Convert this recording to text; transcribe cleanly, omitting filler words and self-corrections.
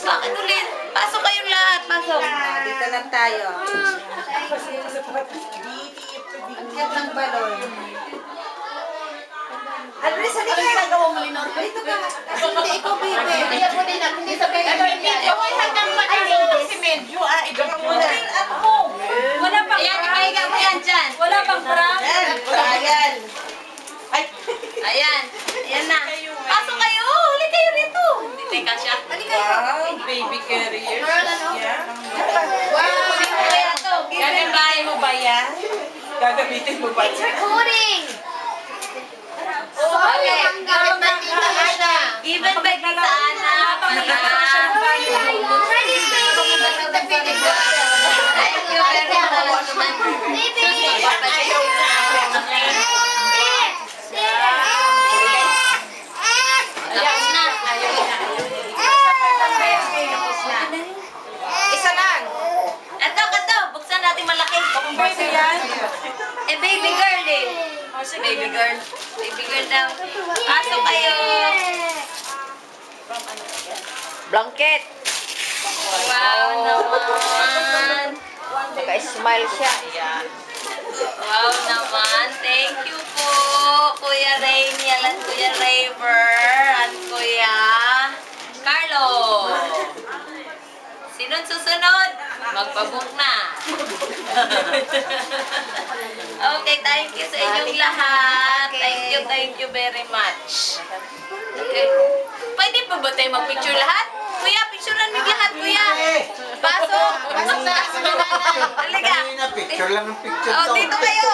Bakit ulit? Pasok kayong lahat. Pasok. Dito lang tayo. Ang cute ng balon. Alres, halika. Ano ginagawa mo, Linor? Dito ka. Hindi, ikaw, baby. Hindi ako din. Hindi sa baby. Gawin hanggang matalo si Medyo. Ikaw ka muna. Wala pang Ayan, ipahiga mo yan dyan. Wala pang prank. Ayan. Ayan. Ayan na. Pasok kayo. Huli kayo rito. Hindi teka siya. Wow, baby carrier. Yeah. Wow. Kaya to. Gagamitin mo ba yan? Gagamitin mo ba It's recording. Okay. Hanggang matino na siya. Even by Tita Ana. Ready, baby. Thank you very much. Baby. Tapos na. Isa lang. Ito. Buksan natin malaki. Baby yan. Eh, baby girl eh. Baby girl. Baby girl daw. Pasok kayo. Blanket. Wow naman. Naka-smile siya. Wow naman. Thank you po. Kuya Rainiel at Kuya Raver at Kuya Carlo. Sinong susunod? Magpabook na. Okay, thank you sa inyong lahat. Thank you very much. Okay. Pwede pa ba tayo mag-picture lahat? Kuya, picturean mo lahat, kuya. Pasok. Pasok na. Halika. Picture lang ang picture Oh, to. dito kayo.